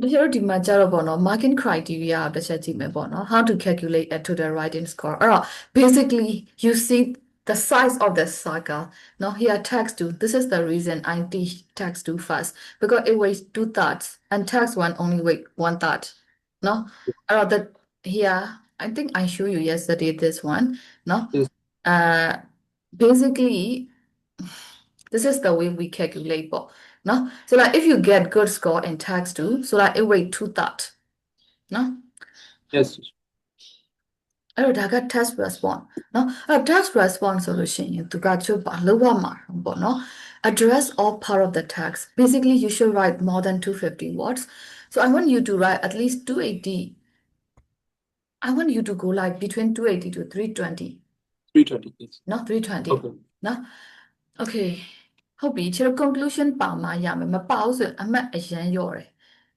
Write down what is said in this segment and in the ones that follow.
ဒီလိုဒီမှာကြတော့ပေါ့နော် marking criteria တစ်ချက်ကြည့်မယ်ပေါ့နော် how to calculate a total writing score အဲ့တော့ basically you see the size of the circle no here text 2 this is the reason I teach text 2 first because it weighs 2/3 and text 1 only weight 1/3 no အဲ့တော့ the here I think I showed you yesterday this one no Yes. uh basically this is the way we calculateပေါ့နော် so like if you get good score in tax 2 so like it weight 2/3 နော် Yes. အဲ့တော့ဒါက test response နော်အဲ့တော့ test response ဆိုလို့ရှိရင်သူကချုပ်ပါလောက်ရမှာပေါ့နော် address all part of the text basically you should write more than 250 words so I want you to write at least 280 I want you to go like between 280 to 320 320. Yes. နော် 320 Okay. နော် okay ဟုတ်ပြီခြေ conclusion ပါမှရမယ်မပါဘူးဆိုရင်အမှတ်အရန်လျော့တယ်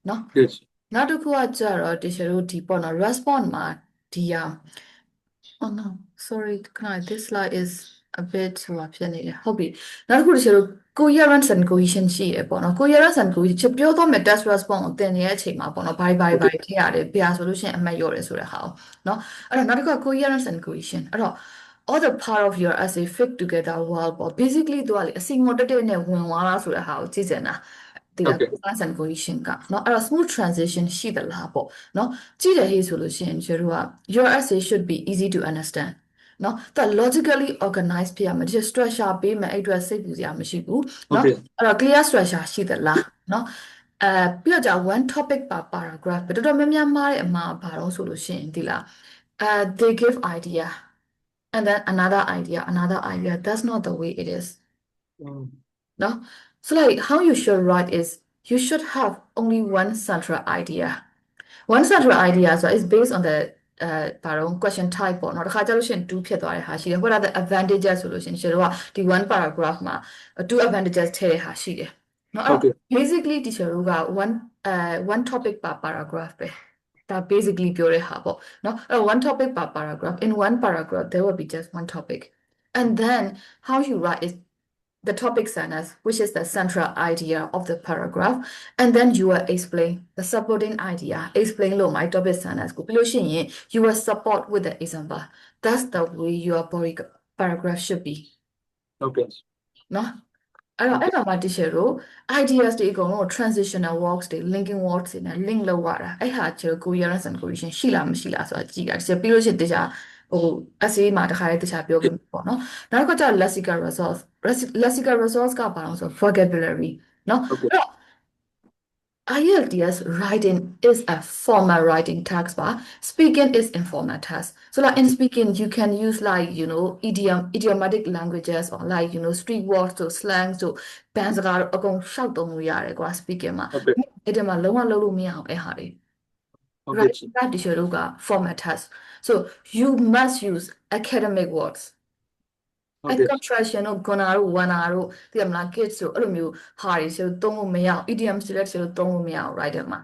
နော် Yes. နောက်တစ်ခုကကြတော့တချို့တို့ဒီပေါ့နော် response မှာဒီoh no sorry this slide is a bit ဟိုဖြစ်နေတယ်ဟုတ်ပြီနောက်တစ်ခုတချို့တို့ coherence and cohesion ရှိရပေါ့နော် coherence and cohesion ချပြောတော့မယ် test response ကိုသင်နေတဲ့အချိန်မှာပေါ့နော်ဘာ Okay. ထည့်ရတယ်ပြဆိုလို့ရှိရင်အမှတ်လျော့တယ်ဆိုတဲ့ဟာကိုနော်အဲ့တော့နောက်တစ်ခုက coherence and cohesion အဲ့တော့ all the part of your essay fit together well ပေါ့ basically သူကလေအစီအမတက်တဲ့နဲ့ဝင်သွားလားဆိုတဲ့ဟာကိုကြည့်စင်တာဒီလား Okay. coherence and cohesion ကเนาะအဲ့တော့ smooth transition ရှိသလားပေါ့เนาะကြည့်တယ်ဟေးဆိုလို့ရှိရင်ကျတို့က your essay should be easy to understand เนาะသူ logically organized ဖြစ်ရမယ်ဒီ structure ပေးမယ်အဲ့အတွက်စိတ်ပူစရာမရှိဘူးเนาะ Okay. အဲ့တော့ clear structure ရှိသလားเนาะပြီးတော့じゃ one topic per paragraph ပဲတော်တော်များများမှားတဲ့အမှားဘာလို့ဆိုလို့ရှိရင်ဒီလားthey give idea and then another idea that's not the way it is no so like how you should write is you should have only one central idea one central idea so is based on the ဘာလို့ question type ပေါ့เนาะတခါကျလို့ရှိရင်2ဖြစ်သွားတဲ့ဟာရှိတယ် what are the advantages ဆိုလို့ရှိရင်ကျတော့ဒီ one paragraph မှာ two advantages ထည့်တဲ့ဟာရှိတယ်เนาะအဲ့တော့ Okay. basically teacher တို့က one topic per paragraph ပဲဒါ basically ပြောတဲ့ဟာပေါ့เนาะအဲ့တော့ one topic per paragraph in one paragraph there will be just one topic and then how you write is the topic sentence, which is the central idea of the paragraph, and then you will explain the supporting idea. Explain lo my topic sentence. You will support with the example. That's the way your paragraph should be. Okay. No? အဲ့တော့မှာတချို့တို့ ideas တွေအကုန်လုံး transitional words တွေ linking words တွေနဲ့ link လုပ်ရတာအဲ့ဟာကျတော့ coherence and cohesion ရှိလားမရှိလားဆိုတာကြည့်တာတချို့ပြီးလို့ရှိရင်တခြားဟို essay မှာတခါလေးတခြားပြောခဲ့ပေါ့နော်နောက်တစ်ခါကျ lexical lexical resource ကဘာလို့ဆို vocabulary နော် Okay. အဲ့တော့ IELTS writing is a formal writing task bar. Speaking is informal task. So like in speaking, you can use like, idiomatic languages or like, street words or slangs or ဘန်စကားအကုန်ရှောက်သုံးလို့ရတယ်ကွာ speaking မှာ Okay. အဲ့ဒီမှာလုံးဝလုပ်လို့မရအောင်အဲ့ဟာတွေ Okay. writing ကတချို့တို့က formal task. So you must use academic words. Okay. contraction တို့ gonna တို့ wanna တို့သိရမလား kids တို့အဲ့လိုမျိုးဟာတွေဆိုသုံးလို့မရအောင် idioms တွေလည်းဆိုသုံးလို့မရအောင် writer မှာ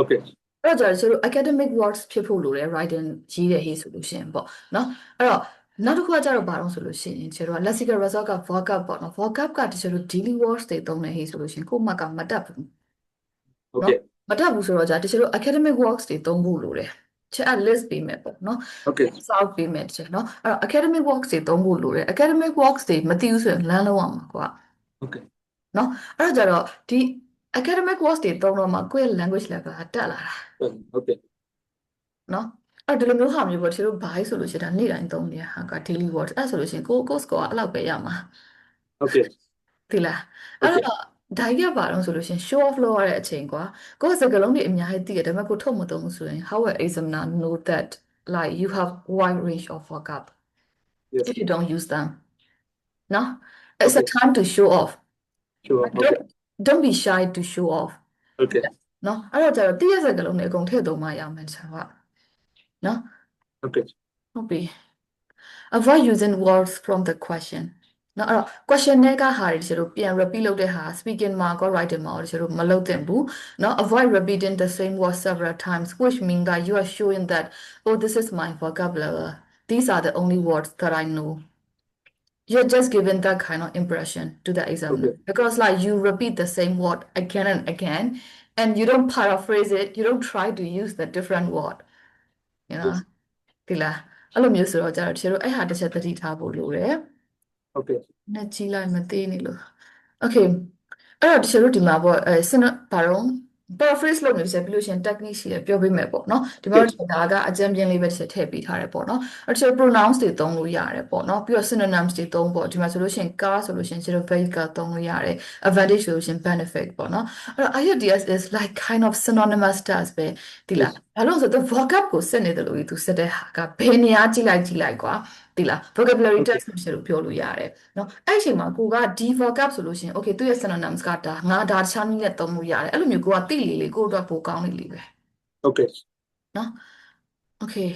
Okay. အဲ့တော့ကျတော့ academic words ဖြစ်ဖို့လိုတယ် writing ရေးတဲ့ဟေးဆိုလို့ရှိရင်ပေါ့နော်အဲ့တော့နောက်တစ်ခုကကျတော့ဘာလို့ဆိုလို့ရှိရင်ကျတော့ lexical result က vocab ပေါ့နော် vocab ကတချို့တို့ daily words တွေသုံးတဲ့ဟေးဆိုလို့ရှိရင်ကိုယ့်မှတ်ကမတတ်ဘူးနော် Okay. မတတ်ဘူးဆိုတော့じゃတချို့တို့ academic words တွေသုံးဖို့လိုတယ်ချက် list ပေးမယ်ပေါ့နော် Okay. solve ပေးမယ်ချက်နော်အဲ့တော့ academic works တွေသုံးဖို့လိုတယ် academic works တွေမသိဘူးဆိုရင်လမ်းလုံးအောင်မှာကွာ Okay. နော်အဲ့တော့ကျတော့ဒီ academic works တွေသုံးတော့မှကိုယ့်ရဲ့ language level ကတက်လာတာ Okay. နော်အဲ့ဒီလိုမျိုးဟာမျိုးပေါ့တချို့တို့ဘာလို့ဆိုလို့ရှိရင်ဒါနေ့တိုင်းသုံးနေတဲ့ဟာက daily words အဲ့ဆိုလို့ရှိရင်ကို score ကအဲ့လောက်ပဲရမှာ Okay. သိလားအဲ့ Okay. တော့ဒါကြီးကဘာလို့ဆိုလို့ရှိရင် show off လုပ်ရတဲ့အချိန်ကွာကိုယ်စကားလုံးတွေအများကြီးသိရတယ်ဒါပေမဲ့ကိုထုတ်မသုံးဘူးဆိုရင် how will examiner know that like you have wide range of vocab Yes. if you don't use them no it's a Okay. time to show off Sure. but Okay. don't be shy to show off Okay. နော်အဲ့တော့ကျတော့သိရစကားလုံးတွေအကုန်ထည့်သုံးမှရမယ်ဆိုတော့နော် Okay. ဟုတ်ပြီ avoid using words from the question နော်အဲ့တော့ question တွေကဟာတွေကျတော့ပြန် repeat လုပ်တဲ့ဟာ speaking မှာကော writing မှာကျတော့မလုပ်သင့်ဘူးနော် avoid repeating the same word several times which mean that you are showing that oh this is my vocabulary these are the only words that I know you're just given that kind of impression to the examiner Okay. because like you repeat the same word again and again and you don't paraphrase it, you don't try to use the different word, you know. Yes. ဒီလားအဲ့လိုမျိုးဆိုတော့ကျတော့တချို့အဲ့ဟာတစ်ချက်သတိထားဖို့လိုတယ် Okay. နဲ့ကြီးလိုက်မသေးနေလို့ Okay အဲ့တော့တချို့တို့ဒီမှာပေါ့စနဘာတော့ paraphrase လုပ်နေစေပြီးလို့ရှရင် technique ရှိရပြောပေးမယ်ပေါ့နော်ဒီမှာ Yes. တော့ဒါကအကြံပြင်းလေးပဲတစ်ချက်ထည့်ပေးထားတယ်ပေါ့နော်အဲ့တချို့ pronouns တွေသုံးလို့ရတယ်ပေါ့နော်ပြီးတော့ synonyms တွေသုံးပေါ့ဒီမှာဆိုလို့ရှရင် car ဆိုလို့ရှရင်ကျတော့ vehicle သုံးလို့ရတယ် advantage ဆိုလို့ရှရင် benefit ပေါ့နော်အဲ့တော့ IELTS is like kind of synonymous test ပဲဒီလား Yes. ဘာလို့လဲဆိုတော့ vocab ကိုစစ်နေတယ်လို့သူစစ်တဲ့ဟာကဘယ်နေရာကြည့်လိုက်ကွာဒီလား vocabulary Okay. test လို့ပြောလို့ရတယ်နော်အဲ့ဒီအချိန်မှာကိုကဒီ vocab ဆိုလို့ရှရင် okay သူ့ရဲ့ synonyms ကဒါငါဒါတခြားနည်းနဲ့သုံးလို့ရတယ်အဲ့လိုမျိုးကိုကသိလေကိုအတွက်ပိုကောင်းလေပဲ Okay. နော် okay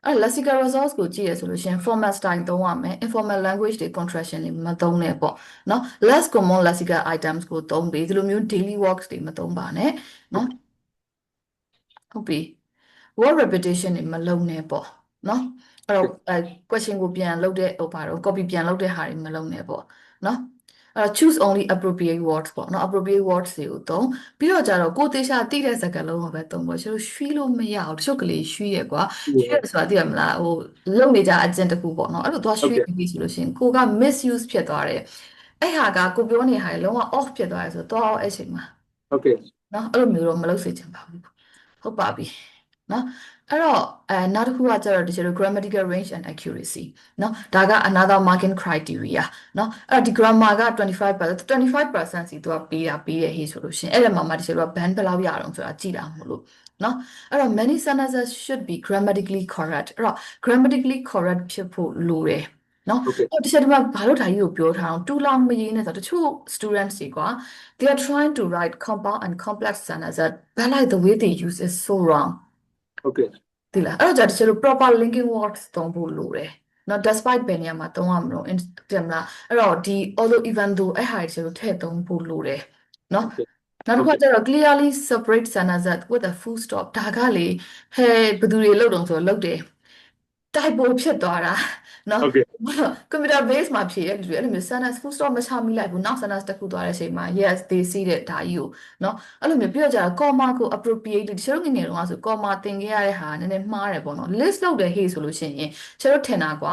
အဲ့ lexical resource ကိုကြည့်ရဆိုလို့ရှရင် formal style သုံးရမယ် informal language တွေ contraction တွေမသုံးနဲ့ပေါ့နော် less common lexical items ကိုသုံးပြီးဒီလိုမျိုး daily works တွေမသုံးပါနဲ့နော် Okay. ဟုတ်ပြီ word repetition တွေမလုပ်နဲ့ပေါ့နော်အဲ့တော့ Okay. question ကိုပြန်လုပ်တဲ့ဟိုပါတော့ copy ပြန်လုပ်တဲ့ဟာတွေမလုပ်နဲ့ပေါ့နော်အဲ့တော့ choose only appropriate words ပေါ့နော် appropriate words တွေကိုသုံးပြီးတော့ကြတော့ကိုယ်သေချာသိတဲ့စကားလုံးကိုပဲသုံးပေါ့ကျတော့ရွှီလို့မရအောင်တချို့ကလေးရွှီရယ်ကွာရွှီရ Yeah. ယ်ဆိုတာသိရမလားဟိုလုံနေကြအကျင့်တစ်ခုပေါ့နော်အဲ့လိုသွားရွှီ Okay. နေပြီဆိုလို့ရှိရင်ကိုက misuse ဖြစ်သွားတယ်အဲ့ဟာကကိုပြောနေဟာလုံးဝ off ဖြစ်သွားတယ်ဆိုတော့အဲ့ချိန်မှာ Okay. နော်အဲ့လိုမျိုးတော့မလုပ်စေချင်ပါဘူးဟုတ်ပါပြီနော်အဲ့တော့နောက်တစ်ခုကကျတော့ဒီလို grammatical range and accuracy နော်ဒါက another marking criteria နော်အဲ့တော့ဒီ grammar က25% စီသူကပေးရဟေးဆိုလို့ရှရင်အဲ့ဒါမှဒီလိုက band ဘယ်လောက်ရအောင်ဆိုတာကြည့်တာမဟုတ်လို့နော်အဲ့တော့ many sentences should be grammatically correct အဲ့တော့ grammatically correct ဖြစ်ဖို့လိုတယ်နော် Okay. အဲ့တော့ဒီချက်ဒီမှာဘာလို့ဒါကြီးကိုပြောထားအောင်တူလောင်မရင်းနဲ့ဆိုတော့တချို့ students တွေက they are trying to write compound and complex sentences but like the way they use is so wrong Okay. ဒီလားအဲ့တော့ကျတော့ proper linking words သုံးဖို့လိုတယ်နော် despite ဘယ်နေရာမှာသုံးရမလို့တင်မလားအဲ့တော့ဒီ although even though အဲ့ဟာတွေကျတော့ထည့်သုံးဖို့လိုတယ်နော် Okay. နောက်တစ်ခါ Okay. ကျတော့ clearly separate sentences with a full stop ဒါကလေဟဲဘယ်သူတွေလုပ်တော့ဆိုတော့လုပ်တယ်တိုက်ပိုဖြစ်သွားတာနော် Okay. ကွန်ပျူတာ base မှာဖြည့်ရတဲ့လူတွေအဲ့လိုမျိုး sentence full stop မချမိလိုက်ဘူးနောက် sentence တစ်ခုသွားတဲ့အချိန်မှာ yes they see တဲ့ဒါကြီးကိုနော်အဲ့လိုမျိုးပြောကြတာ comma ကို appropriate တချို့ငယ်ငယ်တုန်းကဆို comma သင်ခဲ့ရတဲ့ဟာနည်းနည်းမှားတယ်ပေါ့နော် list လုပ်တယ်ဟေ့ဆိုလို့ရှိရင်ကျတို့ထင်တာကွာ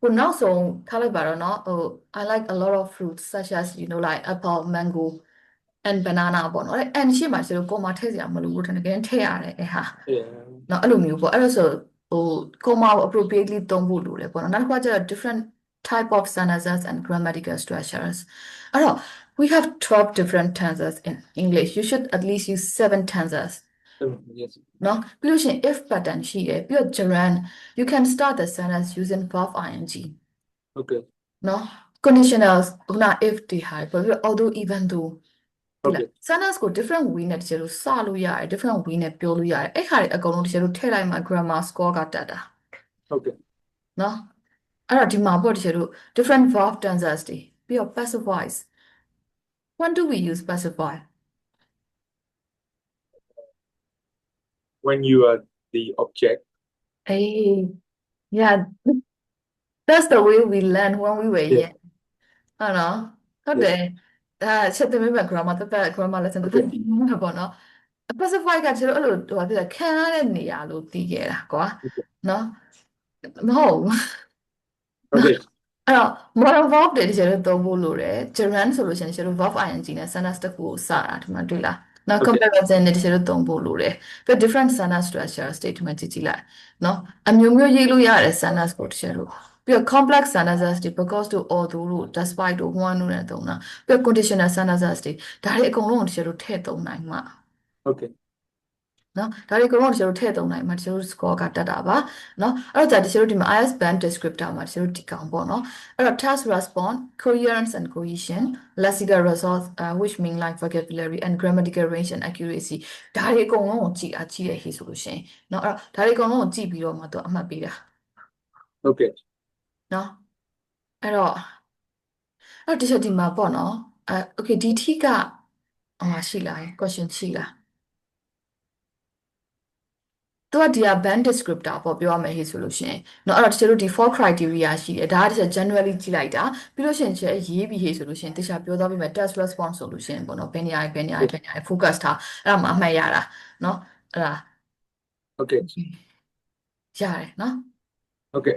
ဟိုနောက်ဆုံးထားလိုက်ပါတော့နော်ဟို I like a lot of fruits such as you know like apple mango and banana ပေါ့နော်အဲ့ and ရှေ့မှာကျတို့ comma ထည့်စရာမလိုဘူးထင်တယ်တကယ်ထည့်ရတယ်အဲ့ဟာ Yeah. နော်အဲ့လိုမျိုးပေါ့အဲ့လိုဆိုဟို comma ကို appropriately သုံးဖို့လိုတယ်ပေါ့နော်နောက်တစ်ခါကျတော့ different type of sentences and grammatical structures အဲ့တော့ we have 12 different tenses in English you should at least use 7 tenses Yes. နော်ပြီးလို့ရှိရင် if pattern ရှိတယ်ပြီးတော့ gerund you can start the sentence using verb ing Okay. နော် conditionals ခုန if တွေဟာပြီးတော့ although even though ဒီလား Okay. sentence ကို different way နဲ့တချို့လို့စလို့ရတယ် different way နဲ့ပြောလို့ရတယ်အဲ့ခါတွေအကုန်လုံးတချို့လို့ထည့်လိုက်မှ grammar score ကတက်တာ Okay. နော်အဲ့တော့ဒီမှာပေါ့တချို့လို့ different verb tenses တွေပြီးတော့ passive voice when do we use passive voice When you are the object. hey yeah that's the way we learn when we were Yeah. young ဟုတ်နော်ဟုတ်တ Yes. ယ်ဒါချက်သမီးမှာ grammar တက် grammar lesson တက် Okay. မှာပေါ့နော် passive voice ကကျတော့အဲ့လိုဟိုပြခံရတဲ့နေရာလို့သိခဲ့တာကွာ Okay. နော်မဟုတ်ဘူး Okay. အဲ့တော့ modal verb တွေတချို့သုံးဖို့လိုတယ် gerund ဆိုလို့ရှိရင်တချို့ verb ing နဲ့ sentence တစ်ခုကိုစတာဒီမှာတွေ့လားနောက် Okay. comparison တွေတချို့သုံးဖို့လိုတယ်ပြီးတော့ different sentence structure statement ကြည့်လိုက်နော်အမျိုးမျိုးရေးလို့ရတယ် sentence ကိုတချို့လို့ပြီးတော့ complex sentences တွေ because တို့ although တို့ despite တို့ when တို့နဲ့သုံးတာပြီးတော့ conditional sentences တွေဒါတွေအကုန်လုံးကိုတချို့ထည့်သုံးနိုင်မှာ Okay. နော်ဒါတွေအကုန်လုံးတချို့ထည့်သုံးနိုင်မှာတချို့ score ကတက်တာပါနော်အဲ့တော့တချို့ဒီမှာ IELTS band descriptor မှာတချို့ဒီကောင်ပေါ့နော်အဲ့တော့ task response coherence and cohesion lexical resource which mean like vocabulary and grammatical range and accuracy ဒါတွေအကုန်လုံးကိုကြည့်ရဟိဆိုလို့ရှိရင်နော်အဲ့တော့ဒါတွေအကုန်လုံးကိုကြည့်ပြီးတော့မှသူအမှတ်ပေးတာ Okay. နော်အဲ့တော့တချို့ဒီမှာပေါ့နော်okay ဒီထိကဟိုမှာရှိလား question ရှိလား သူကဒီက band descriptor ပေါ့ပြောရမယ်ဟေ့ဆိုလို့ရှိရင်เนาะအဲ့တော့တချို့တို့ဒီ four criteria ရှိတယ်ဒါကတချို့ generally ကြည့်လိုက်တာပြီးလို့ရှိရင်ရေးပြီးဟေ့ဆိုလို့ရှိရင်တခြားပြောသွားပြီးမှ test response ဆိုလို့ရှိရင်ပေါ့เนาะဘယ်နေရာဘယ်နေရာဘယ်နေရာ focus ထားအဲ့ဒါမှအမှတ်ရတာเนาะအဲ့ဒါ Okay. ရတယ်เนาะ Okay.